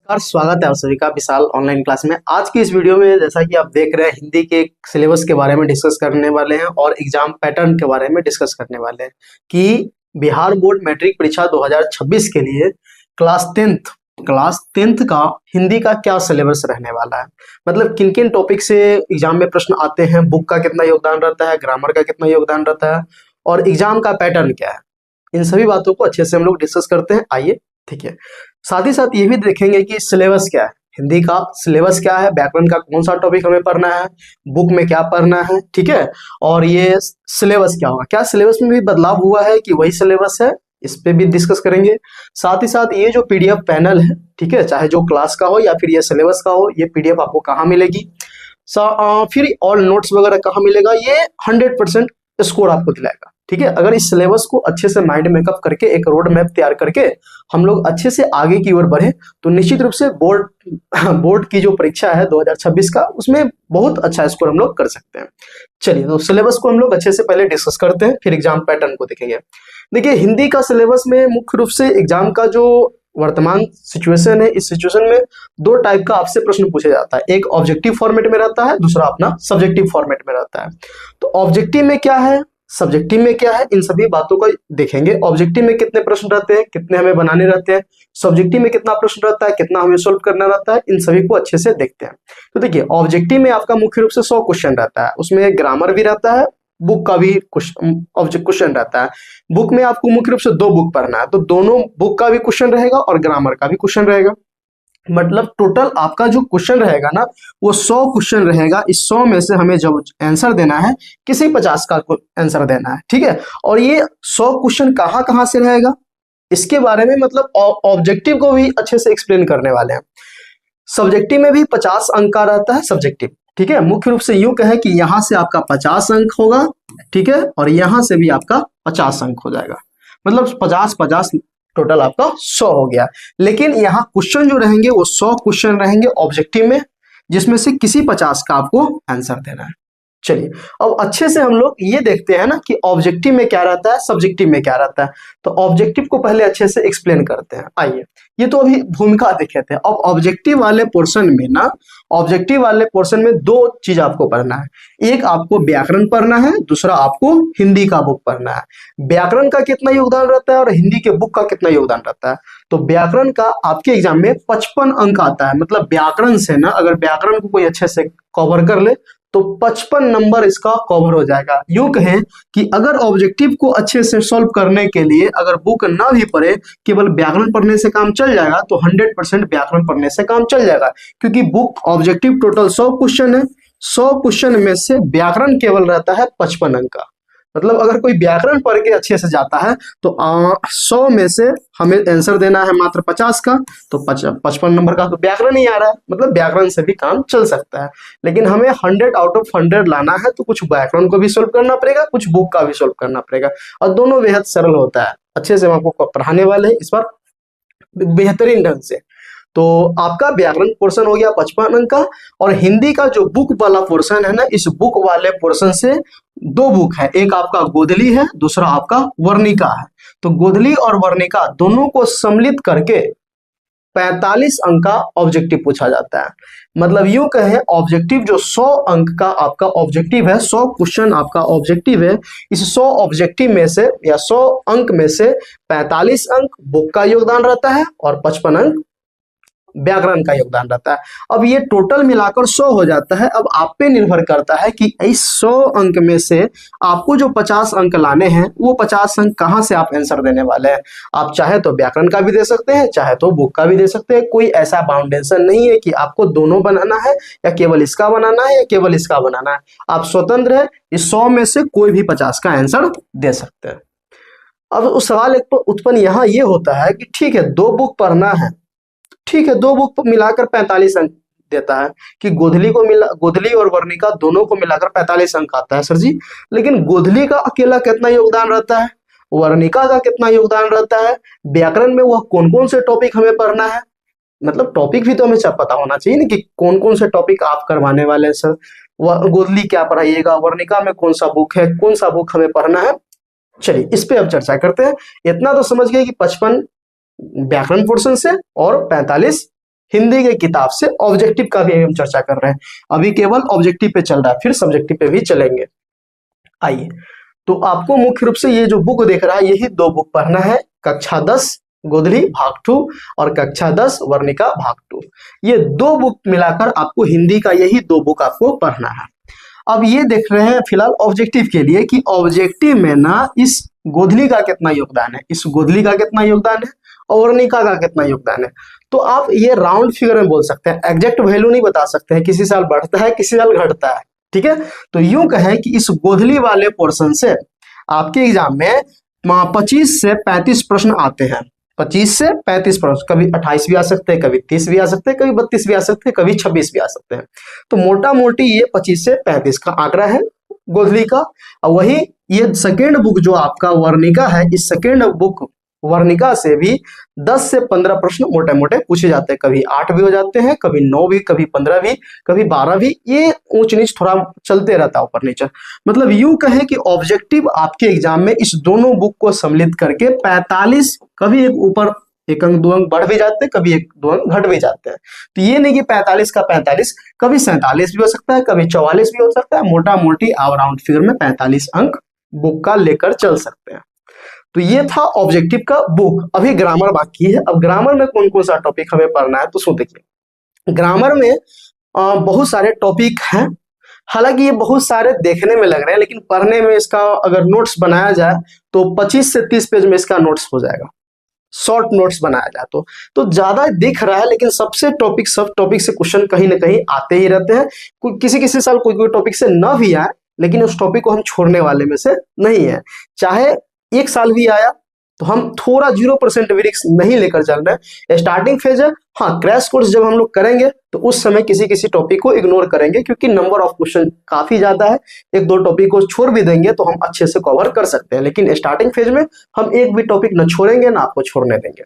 और स्वागत है आप सभी का विशाल ऑनलाइन क्लास में। आज की इस वीडियो में जैसा कि आप देख रहे हैं, हिंदी के सिलेबस के बारे में डिस्कस करने वाले हैं और एग्जाम पैटर्न के बारे में डिस्कस करने वाले हैं कि बिहार बोर्ड मैट्रिक परीक्षा 2026 के लिए क्लास टेंथ का हिंदी का क्या सिलेबस रहने वाला है। मतलब किन किन टॉपिक से एग्जाम में प्रश्न आते हैं, बुक का कितना योगदान रहता है, ग्रामर का कितना योगदान रहता है और एग्जाम का पैटर्न क्या है। इन सभी बातों को अच्छे से हम लोग डिस्कस करते हैं। आइए, ठीक है। साथ ही साथ ये भी देखेंगे कि सिलेबस क्या है, हिंदी का सिलेबस क्या है, व्याकरण का कौन सा टॉपिक हमें पढ़ना है, बुक में क्या पढ़ना है, ठीक है। और ये सिलेबस क्या होगा, क्या सिलेबस में भी बदलाव हुआ है कि वही सिलेबस है, इस पे भी डिस्कस करेंगे। साथ ही साथ ये जो पीडीएफ पैनल है, ठीक है, चाहे जो क्लास का हो या फिर ये सिलेबस का हो, ये पीडीएफ आपको कहाँ मिलेगी, फिर और नोट्स वगैरह कहाँ मिलेगा, ये 100% स्कोर आपको दिलाएगा, ठीक है। अगर इस सिलेबस को अच्छे से माइंड मेकअप करके एक रोड मैप तैयार करके हम लोग अच्छे से आगे की ओर बढ़े तो निश्चित रूप से बोर्ड की जो परीक्षा है 2026 का, उसमें बहुत अच्छा स्कोर हम लोग कर सकते हैं। चलिए, तो सिलेबस को हम लोग अच्छे से पहले डिस्कस करते हैं, फिर एग्जाम पैटर्न को देखेंगे। देखिए, हिंदी का सिलेबस में मुख्य रूप से एग्जाम का जो वर्तमान सिचुएशन है, इस सिचुएशन में दो टाइप का आपसे प्रश्न पूछा जाता है। एक ऑब्जेक्टिव फॉर्मेट में रहता है, दूसरा अपना सब्जेक्टिव फॉर्मेट में रहता है। तो ऑब्जेक्टिव में क्या है, सब्जेक्टिव में क्या है, इन सभी बातों को देखेंगे। ऑब्जेक्टिव में कितने प्रश्न रहते हैं, कितने हमें बनाने रहते हैं, सब्जेक्टिव में कितना प्रश्न रहता है, कितना हमें सोल्व करना रहता है, इन सभी को अच्छे से देखते हैं। तो देखिए, ऑब्जेक्टिव में आपका मुख्य रूप से 100 क्वेश्चन रहता है, उसमें ग्रामर भी रहता है, बुक का भी क्वेश्चन रहता है। बुक में आपको मुख्य रूप से 2 बुक पढ़ना है, तो दोनों बुक का भी क्वेश्चन रहेगा और ग्रामर का भी क्वेश्चन रहेगा। मतलब टोटल आपका जो क्वेश्चन रहेगा ना, वो 100 क्वेश्चन रहेगा। इस 100 में से हमें जब आंसर देना है, किसी 50 का आंसर देना है, ठीक है। और ये 100 क्वेश्चन कहाँ कहाँ से रहेगा, इसके बारे में मतलब ऑब्जेक्टिव को भी अच्छे से एक्सप्लेन करने वाले हैं। सब्जेक्टिव में भी 50 अंक का रहता है सब्जेक्टिव, ठीक है। मुख्य रूप से यूं कहे कि यहां से आपका 50 अंक होगा, ठीक है, और यहां से भी आपका 50 अंक हो जाएगा। मतलब 50-50 टोटल आपका 100 हो गया। लेकिन यहाँ क्वेश्चन जो रहेंगे वो 100 क्वेश्चन रहेंगे ऑब्जेक्टिव में, जिसमें से किसी 50 का आपको आंसर देना है। चलिए, अब अच्छे से हम लोग ये देखते हैं ना कि ऑब्जेक्टिव में क्या रहता है, सब्जेक्टिव में क्या रहता है। तो ऑब्जेक्टिव को पहले अच्छे से एक्सप्लेन करते हैं। आइए, ये तो अभी भूमिका देखे थे। अब ऑब्जेक्टिव वाले पोर्शन में ना, ऑब्जेक्टिव वाले पोर्शन में 2 चीज आपको पढ़ना है। एक आपको व्याकरण पढ़ना है, दूसरा आपको हिंदी का बुक पढ़ना है। व्याकरण का कितना योगदान रहता है और हिंदी के बुक का कितना योगदान रहता है। तो व्याकरण का आपके एग्जाम में 55 अंक आता है। मतलब व्याकरण से ना, अगर व्याकरण को कोई अच्छे से कवर कर ले तो 55 नंबर इसका कवर हो जाएगा। यूं कहें कि अगर ऑब्जेक्टिव को अच्छे से सॉल्व करने के लिए अगर बुक ना भी पढ़े, केवल व्याकरण पढ़ने से काम चल जाएगा, तो 100% व्याकरण पढ़ने से काम चल जाएगा। क्योंकि बुक ऑब्जेक्टिव टोटल 100 क्वेश्चन है, 100 क्वेश्चन में से व्याकरण केवल रहता है 55 अंक का। मतलब अगर कोई व्याकरण पढ़ के अच्छे से जाता है तो 100 में से हमें आंसर देना है मात्र 50 का, तो 55 नंबर का तो व्याकरण ही आ रहा है। मतलब व्याकरण से भी काम चल सकता है। लेकिन हमें 100 आउट ऑफ 100 लाना है, तो कुछ व्याकरण को भी सोल्व करना पड़ेगा, कुछ बुक का भी सोल्व करना पड़ेगा, और दोनों बेहद सरल होता है। अच्छे से हम आपको पढ़ाने वाले हैं इस बार बेहतरीन ढंग से। तो आपका व्याकरण पोर्शन हो गया 55 अंक का, और हिंदी का जो बुक वाला पोर्शन है ना, इस बुक वाले पोर्शन से 2 बुक है। एक आपका गोधली है, दूसरा आपका वर्णिका है। तो गोधली और वर्णिका दोनों को सम्मिलित करके 45 अंक का ऑब्जेक्टिव पूछा जाता है। मतलब यूं कहें, ऑब्जेक्टिव जो 100 अंक का आपका ऑब्जेक्टिव है, 100 क्वेश्चन आपका ऑब्जेक्टिव है, इस 100 ऑब्जेक्टिव में से या 100 अंक में से 45 अंक बुक का योगदान रहता है और 55 अंक व्याकरण का योगदान रहता है। अब ये टोटल मिलाकर 100 हो जाता है। अब आप पे निर्भर करता है कि इस 100 अंक में से आपको जो 50 अंक लाने हैं, वो 50 अंक कहाँ से आप आंसर देने वाले हैं। आप चाहे तो व्याकरण का भी दे सकते हैं, चाहे तो बुक का भी दे सकते हैं। कोई ऐसा बाउंडेशन नहीं है कि आपको दोनों बनाना है, या केवल इसका बनाना है, या केवल इसका बनाना है। आप स्वतंत्र है, इस 100 में से कोई भी 50 का आंसर दे सकते हैं। अब उस सवाल एक उत्पन्न यहाँ ये होता है कि ठीक है, 2 बुक पढ़ना है, ठीक है, 2 बुक मिलाकर 45 अंक देता है कि गोधली और वर्णिका दोनों को मिलाकर 45 अंक आता है सर जी। लेकिन गोधली का अकेला कितना योगदान रहता है, वर्णिका का कितना योगदान रहता है, व्याकरण में वह कौन कौन से टॉपिक हमें पढ़ना है। मतलब टॉपिक भी तो हमें सब पता होना चाहिए ना कि कौन कौन से टॉपिक आप करवाने वाले हैं सर। गोधली क्या पढ़ाइएगा, वर्णिका में कौन सा बुक है, कौन सा बुक हमें पढ़ना है। चलिए, इस पे अब चर्चा करते हैं। इतना तो समझ गए कि 55 व्याकरण पोर्शन से और 45 हिंदी के किताब से। ऑब्जेक्टिव का भी हम चर्चा कर रहे हैं, अभी केवल ऑब्जेक्टिव पे चल रहा है, फिर सब्जेक्टिव पे भी चलेंगे। आइए, तो आपको मुख्य रूप से ये जो बुक दिख रहा है, यही दो बुक पढ़ना है, कक्षा 10 गोधली भाग 2 और कक्षा 10 वर्णिका भाग 2। ये दो बुक मिलाकर आपको हिंदी का यही दो बुक आपको पढ़ना है। अब ये देख रहे हैं फिलहाल ऑब्जेक्टिव के लिए कि ऑब्जेक्टिव में ना इस गोधली का कितना योगदान है, इस गोधली का कितना योगदान है और वर्णिका का कितना योगदान है। तो आप ये राउंड फिगर में बोल सकते हैं, एग्जैक्ट वैल्यू नहीं बता सकते हैं, किसी साल बढ़ता है किसी साल घटता है, ठीक है। तो यूं कहें कि इस गोधली वाले पोर्शन से आपके एग्जाम में 25 से 35 प्रश्न आते हैं, 25 से 35 प्रश्न, कभी 28 भी आ सकते हैं, कभी 30 भी आ सकते हैं, कभी 32 भी आ सकते हैं, कभी 26 भी आ सकते हैं। तो मोटा मोटी ये 25 से 35 का आंकड़ा है गोधली का। और वही ये सेकेंड बुक जो आपका वर्णिका है, इस सेकेंड बुक वर्णिका से भी 10 से 15 प्रश्न मोटे मोटे पूछे जाते हैं, कभी 8 भी हो जाते हैं, कभी 9 भी, कभी 15 भी, कभी 12 भी, ये ऊंच नीच थोड़ा चलते रहता है ऊपर नीचे। मतलब यूं कहें कि ऑब्जेक्टिव आपके एग्जाम में इस दोनों बुक को सम्मिलित करके 45, कभी एक ऊपर एक अंक 2 अंक बढ़ भी जाते हैं, कभी 1-2 अंक घट भी जाते हैं। तो ये नहीं कि 45 का 45, कभी 47 भी हो सकता है, कभी 44 भी हो सकता है, मोटा मोटी आप राउंड फिगर में 45 अंक बुक का लेकर चल सकते हैं। तो ये था ऑब्जेक्टिव का बुक। अभी ग्रामर बाकी है। अब ग्रामर में कौन कौन सा टॉपिक हमें पढ़ना है, तो सो देखिए, ग्रामर में बहुत सारे टॉपिक हैं। हालांकि ये बहुत सारे देखने में लग रहे हैं, लेकिन पढ़ने में इसका अगर नोट्स बनाया जाए तो 25 से 30 पेज में इसका नोट्स हो जाएगा, शॉर्ट नोट्स बनाया जाए तो ज्यादा दिख रहा है, लेकिन सब टॉपिक से क्वेश्चन कहीं ना कहीं आते ही रहते हैं। किसी साल कोई टॉपिक से न भी आए, लेकिन उस टॉपिक को हम छोड़ने वाले में से नहीं है। चाहे एक साल भी आया तो हम थोड़ा 0% भी रिस्क नहीं लेकर चल रहे हैं। स्टार्टिंग फेज है, हाँ, क्रैश कोर्स जब हम लोग करेंगे तो उस समय किसी टॉपिक को इग्नोर करेंगे, क्योंकि नंबर ऑफ क्वेश्चन काफी ज्यादा है। 1-2 टॉपिक को छोड़ भी देंगे तो हम अच्छे से कवर कर सकते हैं, लेकिन स्टार्टिंग फेज में हम एक भी टॉपिक न छोड़ेंगे ना आपको छोड़ने देंगे।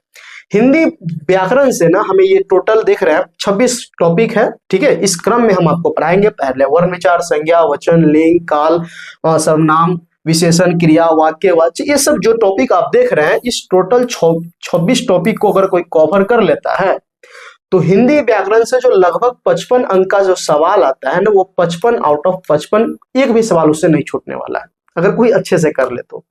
हिंदी व्याकरण से ना हमें ये टोटल दिख रहे हैं 26 टॉपिक है, ठीक है। इस क्रम में हम आपको पढ़ाएंगे। पहले वर्ण विचार, संज्ञा, वचन, लिंग, काल, सर्वनाम, विशेषण, क्रिया, वाक्य, वाच्य, ये सब जो टॉपिक आप देख रहे हैं, इस टोटल 26 टॉपिक को अगर कोई कवर कर लेता है तो हिंदी व्याकरण से जो लगभग 55 अंक का जो सवाल आता है ना, वो 55 आउट ऑफ 55 एक भी सवाल उससे नहीं छूटने वाला है, अगर कोई अच्छे से कर ले तो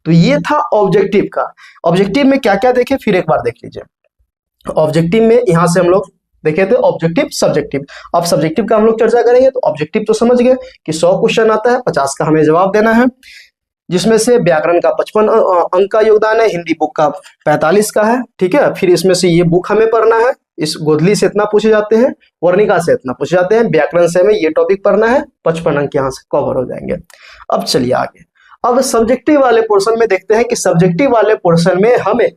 ये था ऑब्जेक्टिव का। ऑब्जेक्टिव में क्या क्या देखे फिर एक बार देख लीजिए। ऑब्जेक्टिव में यहां से हम लोग देखे थे ऑब्जेक्टिव, सब्जेक्टिव। अब सब्जेक्टिव का हम लोग चर्चा करेंगे। तो ऑब्जेक्टिव तो समझ गए कि 100 क्वेश्चन आता है, 50 का हमें जवाब देना है, जिसमें से व्याकरण का 55 अंक का योगदान है, हिंदी बुक का 45 का है, ठीक है। फिर इसमें से ये बुक हमें पढ़ना है, इस गोधली से इतना पूछे जाते हैं, वर्णिका से इतना पूछे जाते हैं, व्याकरण से हमें ये टॉपिक पढ़ना है, 55 अंक यहाँ से कवर हो जाएंगे। अब चलिए आगे। अब सब्जेक्टिव वाले पोर्शन में देखते हैं कि सब्जेक्टिव वाले पोर्शन में हमें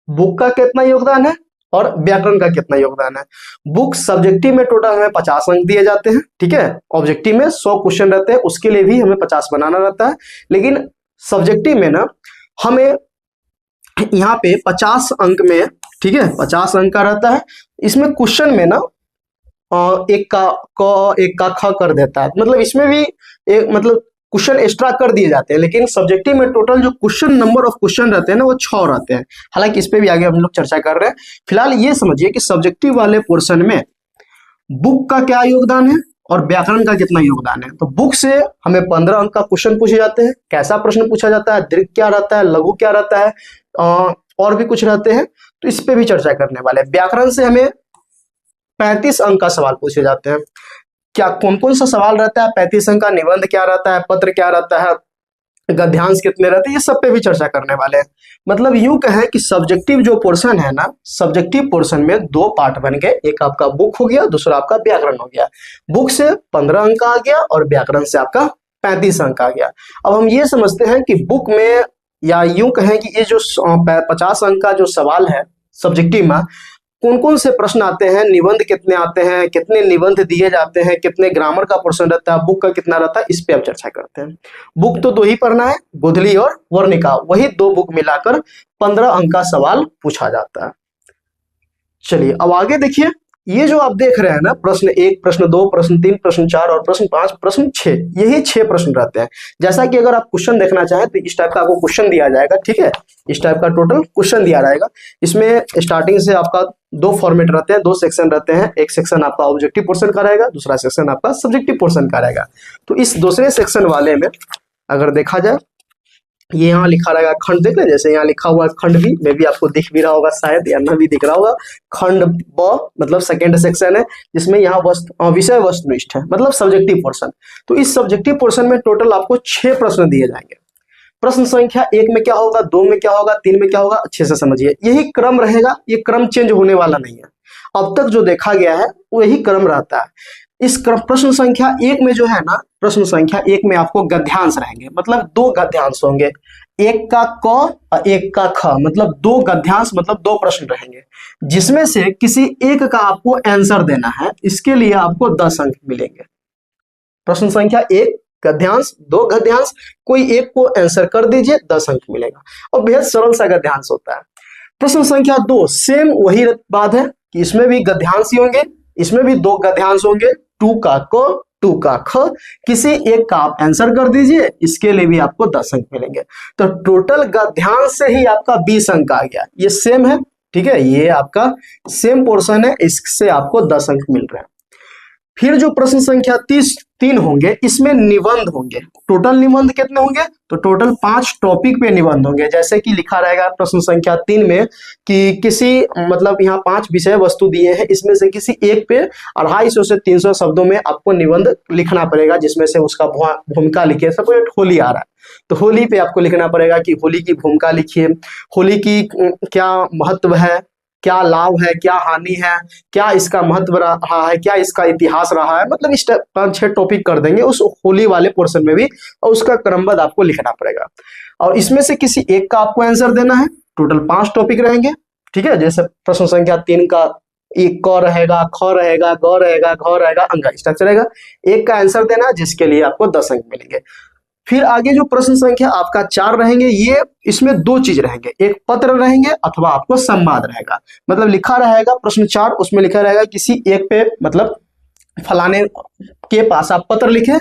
बुक का कितना योगदान है और व्याकरण का कितना योगदान है। बुक सब्जेक्टिव में टोटल हमें 50 अंक दिए जाते हैं, ठीक है। ऑब्जेक्टिव में 100 क्वेश्चन रहते हैं, उसके लिए भी हमें 50 बनाना रहता है। लेकिन सब्जेक्टिव में ना हमें यहाँ पे 50 अंक में, ठीक है, 50 अंक का रहता है। इसमें क्वेश्चन में ना एक का क, एक का ख कर देता है, मतलब इसमें भी एक मतलब क्वेश्चन एक्स्ट्रा कर दिए जाते हैं। लेकिन सब्जेक्टिव में टोटल जो क्वेश्चन नंबर ऑफ क्वेश्चन रहते हैं ना, वो 6 रहते हैं। हालांकि इस पे भी आगे हम लोग चर्चा कर रहे हैं। फिलहाल ये समझिए कि सब्जेक्टिव वाले पोर्शन में बुक का क्या योगदान है और व्याकरण का कितना योगदान है। तो बुक से हमें 15 अंक का क्वेश्चन पूछे जाते हैं। कैसा प्रश्न पूछा जाता है, दीर्घ क्या रहता है, लघु क्या रहता है, और भी कुछ रहते हैं, तो इस पे भी चर्चा करने वाले हैं। व्याकरण से हमें 35 अंक का सवाल पूछे जाते हैं। क्या कौन कौन सा सवाल रहता है, 35 अंक का निबंध क्या रहता है, पत्र क्या रहता है, गद्यांश कितने रहते हैं, ये सब पे भी चर्चा करने वाले हैं। मतलब यूं कहें कि सब्जेक्टिव जो पोर्शन है ना, सब्जेक्टिव पोर्शन में 2 पार्ट बन गए, एक आपका बुक हो गया, दूसरा आपका व्याकरण हो गया। बुक से 15 अंक आ गया और व्याकरण से आपका 35 अंक आ गया। अब हम ये समझते हैं कि बुक में, या यूं कहें कि ये जो 50 अंक का जो सवाल है सब्जेक्टिव में, कौन कौन से प्रश्न आते हैं, निबंध कितने आते हैं, कितने निबंध दिए जाते हैं, कितने ग्रामर का पोर्शन रहता है, बुक का कितना रहता है, इस पे अब चर्चा करते हैं। बुक तो 2 ही पढ़ना है, गोधली और वर्णिका, वही 2 बुक मिलाकर 15 अंक का सवाल पूछा जाता है। चलिए अब आगे देखिए। ये जो आप देख रहे हैं ना, प्रश्न 1, प्रश्न 2, प्रश्न 3, प्रश्न 4 और प्रश्न 5, प्रश्न 6, यही 6 प्रश्न रहते हैं। जैसा कि अगर आप क्वेश्चन देखना चाहें तो इस टाइप का आपको क्वेश्चन दिया जाएगा, ठीक है। इस टाइप का टोटल क्वेश्चन दिया जाएगा। इसमें स्टार्टिंग से आपका दो फॉर्मेट रहते हैं, दो सेक्शन रहते हैं। एक सेक्शन आपका ऑब्जेक्टिव पोर्शन का रहेगा, दूसरा सेक्शन आपका सब्जेक्टिव पोर्शन का रहेगा। तो इस दूसरे सेक्शन वाले में अगर देखा जाए, ये यहाँ लिखा रहेगा खंड, देख ले जैसे यहाँ लिखा हुआ है खंड भी, मे भी आपको दिख भी रहा होगा शायद, या ना भी दिख रहा होगा। खंड ब मतलब सेकेंड सेक्शन है, जिसमें यहाँ विषय वस्तुनिष्ठ है, मतलब सब्जेक्टिव पोर्शन। तो इस सब्जेक्टिव पोर्शन में टोटल आपको 6 प्रश्न दिए जाएंगे। प्रश्न संख्या 1 में क्या होगा, 2 में क्या होगा, 3 में क्या होगा, अच्छे से समझिए। यही क्रम रहेगा, ये क्रम चेंज होने वाला नहीं है। अब तक जो देखा गया है वही क्रम रहता है। इस क्रम प्रश्न संख्या 1 में जो है ना, प्रश्न संख्या 1 में आपको गद्यांश रहेंगे, मतलब 2 गद्यांश होंगे, एक का क और एक का ख, मतलब 2 गद्यांश, मतलब 2 प्रश्न रहेंगे, जिसमें से किसी एक का आपको आंसर देना है। इसके लिए आपको 10 अंक मिलेंगे। प्रश्न संख्या 1 गद्यांश, 2 गद्यांश, कोई एक को आंसर कर दीजिए, 10 अंक मिलेगा, और बेहद सरल सा गद्यांश होता है। प्रश्न संख्या 2 सेम वही बात है कि इसमें भी गद्यांश ही होंगे, इसमें भी 2 गद्यांश होंगे, 2 का क 2 का ख, किसी एक का आप आंसर कर दीजिए, इसके लिए भी आपको 10 अंक मिलेंगे। तो टोटल गद्यांश से ही आपका 20 अंक आ गया। ये सेम है, ठीक है, ये आपका सेम पोर्शन है, इससे आपको 10 अंक मिल रहे हैं। फिर जो प्रश्न संख्या 3 होंगे, इसमें निबंध होंगे। टोटल निबंध कितने होंगे, तो टोटल 5 टॉपिक पे निबंध होंगे। जैसे कि लिखा रहेगा प्रश्न संख्या 3 में कि किसी, मतलब यहाँ 5 विषय वस्तु दिए हैं, इसमें से किसी एक पे 250 से 300 शब्दों में आपको निबंध लिखना पड़ेगा, जिसमें से उसका भूमिका लिखिए। सपोज होली आ रहा है, तो होली पे आपको लिखना पड़ेगा कि होली की भूमिका लिखिए, होली की क्या महत्व है, क्या लाभ है, क्या हानि है, क्या इसका महत्व रहा है, क्या इसका इतिहास रहा है, मतलब इस 5-6 टॉपिक कर देंगे उस होली वाले पोर्शन में भी, और उसका क्रमबद्ध आपको लिखना पड़ेगा। और इसमें से किसी एक का आपको आंसर देना है। टोटल 5 टॉपिक रहेंगे, ठीक है। जैसे प्रश्न संख्या 3 का एक क रहेगा, ख रहेगा, ग रहेगा, घ रहेगा, अंग स्ट्रक्चर रहेगा। एक का आंसर देना, जिसके लिए आपको 10 अंक मिलेंगे। फिर आगे जो प्रश्न संख्या आपका 4 रहेंगे, ये इसमें 2 चीज रहेंगे, एक पत्र रहेंगे अथवा आपको संवाद रहेगा। मतलब लिखा रहेगा प्रश्न 4, उसमें लिखा रहेगा किसी एक पे, मतलब फलाने के पास आप पत्र लिखे,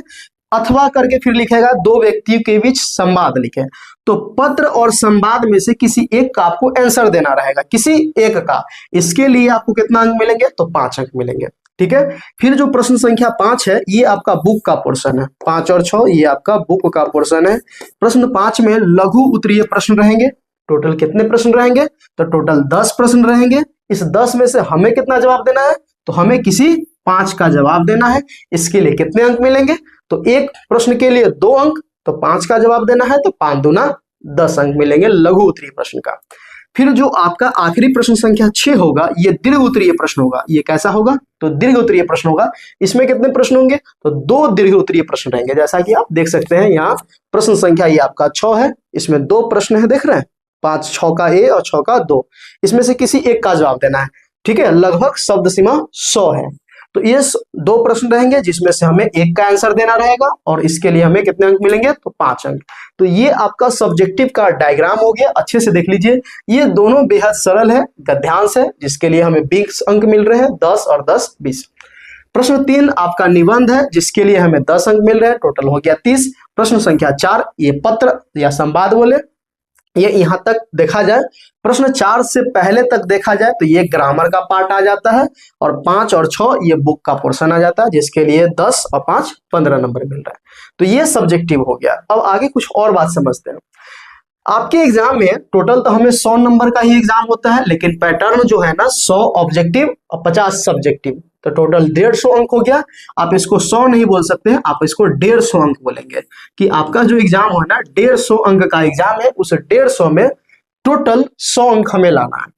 अथवा करके फिर लिखेगा 2 व्यक्तियों के बीच संवाद लिखे। तो पत्र और संवाद में से किसी एक का आपको आंसर देना रहेगा, किसी एक का। इसके लिए आपको कितना अंक मिलेंगे, तो 5 अंक मिलेंगे, ठीक है। फिर जो प्रश्न संख्या 5 है, ये आपका बुक का पोर्शन है। 5 और 6 ये आपका बुक का पोर्शन है। प्रश्न 5 में लघु उत्तरीय प्रश्न रहेंगे। टोटल कितने प्रश्न रहेंगे, तो टोटल 10 प्रश्न रहेंगे। इस 10 में से हमें कितना जवाब देना है, तो हमें किसी 5 का जवाब देना है। इसके लिए कितने अंक मिलेंगे, तो एक प्रश्न के लिए 2 अंक, तो 5 का जवाब देना है, तो 5 दूना 10 अंक मिलेंगे लघु उत्तरीय प्रश्न का। फिर जो आपका आखिरी प्रश्न संख्या 6 होगा, ये दीर्घ उत्तरीय प्रश्न होगा। ये कैसा होगा, तो दीर्घ उत्तरीय प्रश्न होगा। इसमें कितने प्रश्न होंगे, तो 2 दीर्घ उत्तरीय प्रश्न रहेंगे। जैसा कि आप देख सकते हैं, यहाँ प्रश्न संख्या ये आपका 6 है, इसमें 2 प्रश्न है, देख रहे हैं, 5, 6 का ए और 6 का 2। इसमें से किसी एक का जवाब देना है, ठीक है। लगभग शब्द सीमा 100 है। तो ये 2 प्रश्न रहेंगे, जिसमें से हमें एक का आंसर देना रहेगा, और इसके लिए हमें कितने अंक मिलेंगे, तो 5 अंक। तो ये आपका सब्जेक्टिव का डायग्राम हो गया। अच्छे से देख लीजिए, ये दोनों बेहद सरल है, गद्यांश है, जिसके लिए हमें 20 अंक मिल रहे हैं, 10 और 10 20। प्रश्न 3 आपका निबंध है, जिसके लिए हमें 10 अंक मिल रहे हैं, टोटल हो गया 30। प्रश्न संख्या 4 ये पत्र या संवाद बोले, ये यहाँ तक देखा जाए, प्रश्न 4 से पहले तक देखा जाए तो ये ग्रामर का पार्ट आ जाता है, और 5 और 6 ये बुक का पोर्शन आ जाता है, जिसके लिए 10 और 5 15 नंबर मिल रहा है। तो ये सब्जेक्टिव हो गया। अब आगे कुछ और बात समझते हैं। आपके एग्जाम में टोटल तो हमें 100 नंबर का ही एग्जाम होता है, लेकिन पैटर्न जो है ना, 100 ऑब्जेक्टिव और 50 सब्जेक्टिव, तो टोटल 150 अंक हो गया। आप इसको 100 नहीं बोल सकते हैं, आप इसको 150 अंक बोलेंगे, कि आपका जो एग्जाम है ना, 150 अंक का एग्जाम है। उस 150 में टोटल 100 अंक हमें लाना है।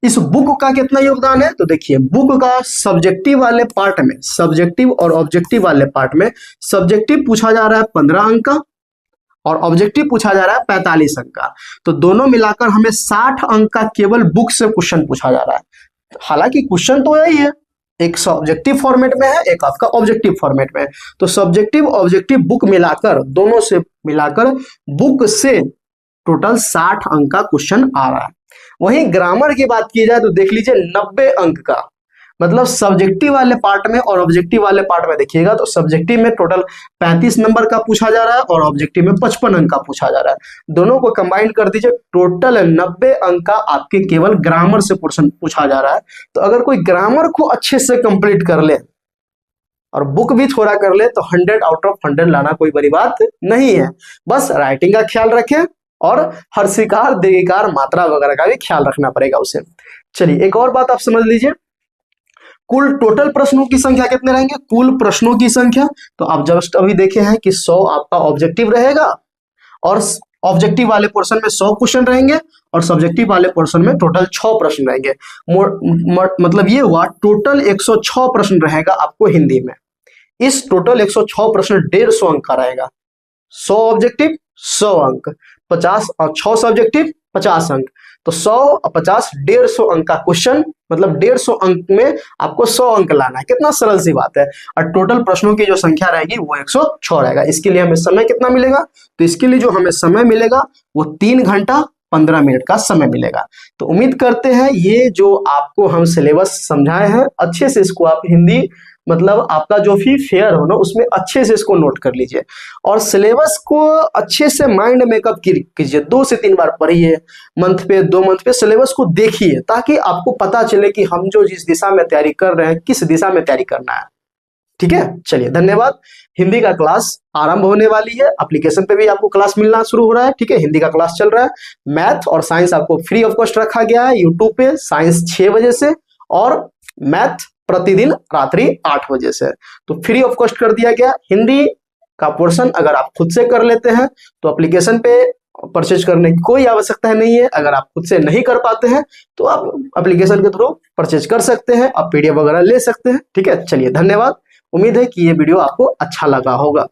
इस बुक का कितना योगदान है, तो देखिए, बुक का सब्जेक्टिव वाले पार्ट में, सब्जेक्टिव और ऑब्जेक्टिव वाले पार्ट में, सब्जेक्टिव पूछा जा रहा है 15 अंक का, और ऑब्जेक्टिव पूछा जा रहा है 45 अंक का। तो दोनों मिलाकर हमें 60 अंक का केवल बुक से क्वेश्चन पूछा जा रहा है। हालांकि क्वेश्चन तो यही है, एक सब्जेक्टिव फॉर्मेट में है, एक आपका ऑब्जेक्टिव फॉर्मेट में है। तो सब्जेक्टिव ऑब्जेक्टिव बुक मिलाकर, दोनों से मिलाकर बुक से टोटल 60 अंक का क्वेश्चन आ रहा है। वहीं ग्रामर की बात की जाए तो देख लीजिए 90 अंक का, मतलब सब्जेक्टिव वाले पार्ट में और ऑब्जेक्टिव वाले पार्ट में देखिएगा तो सब्जेक्टिव में टोटल 35 नंबर का पूछा जा रहा है और ऑब्जेक्टिव में 55 अंक का पूछा जा रहा है। दोनों को कंबाइन कर दीजिए, टोटल 90 अंक का आपके केवल ग्रामर से पोर्शन पूछा जा रहा है। तो अगर कोई ग्रामर को अच्छे से कंप्लीट कर ले और बुक भी थोड़ा कर ले तो 100 आउट ऑफ 100 लाना कोई बड़ी बात नहीं है। बस राइटिंग का ख्याल रखें और हर्षिकार दीर्घिकार मात्रा वगैरह का भी ख्याल रखना पड़ेगा उसे। चलिए एक और बात आप समझ लीजिए, कुल टोटल प्रश्नों की संख्या कितने रहेंगे, कुल प्रश्नों की संख्या तो आप जस्ट अभी देखे हैं कि 100 आपका ऑब्जेक्टिव रहेगा और ऑब्जेक्टिव वाले पोर्शन में 100 क्वेश्चन रहेंगे और सब्जेक्टिव वाले पोर्शन में टोटल 6 प्रश्न रहेंगे। मतलब ये हुआ टोटल 106 प्रश्न रहेगा आपको हिंदी में। इस टोटल 106 प्रश्न 150 अंक का रहेगा। 100 ऑब्जेक्टिव 100 अंक, 50 और 6 सब्जेक्टिव 50 अंक, तो 100 और 50 150 अंक का क्वेश्चन, मतलब 150 अंक में आपको 100 अंक लाना है। कितना सरल सी बात है। और टोटल प्रश्नों की जो संख्या रहेगी वो 106 रहेगा। इसके लिए हमें समय कितना मिलेगा, तो इसके लिए जो हमें समय मिलेगा वो 3 घंटा 15 मिनट का समय मिलेगा। तो उम्मीद करते हैं ये जो आपको हम सिलेबस समझाए हैं अच्छे से इसको आप हिंदी मतलब आपका जो भी फेयर हो ना उसमें अच्छे से इसको नोट कर लीजिए और सिलेबस को अच्छे से माइंड मेकअप कीजिए। 2 से 3 बार पढ़िए, मंथ पे 2 मंथ पे सिलेबस को देखिए ताकि आपको पता चले कि हम जो जिस दिशा में तैयारी कर रहे हैं किस दिशा में तैयारी करना है। ठीक है, चलिए धन्यवाद। हिंदी का क्लास आरंभ होने वाली है, एप्लीकेशन पे भी आपको क्लास मिलना शुरू हो रहा है। ठीक है, हिंदी का क्लास चल रहा है। मैथ और साइंस आपको फ्री ऑफ कॉस्ट रखा गया है यूट्यूब पे, साइंस 6 बजे से और मैथ प्रतिदिन रात्रि 8 बजे से, तो फ्री ऑफ कॉस्ट कर दिया गया। हिंदी का पोर्शन अगर आप खुद से कर लेते हैं तो एप्लीकेशन पे परचेज करने की कोई आवश्यकता नहीं है। अगर आप खुद से नहीं कर पाते हैं तो आप एप्लीकेशन के थ्रू परचेज कर सकते हैं, आप पीडीएफ वगैरह ले सकते हैं। ठीक है, चलिए धन्यवाद। उम्मीद है कि ये वीडियो आपको अच्छा लगा होगा।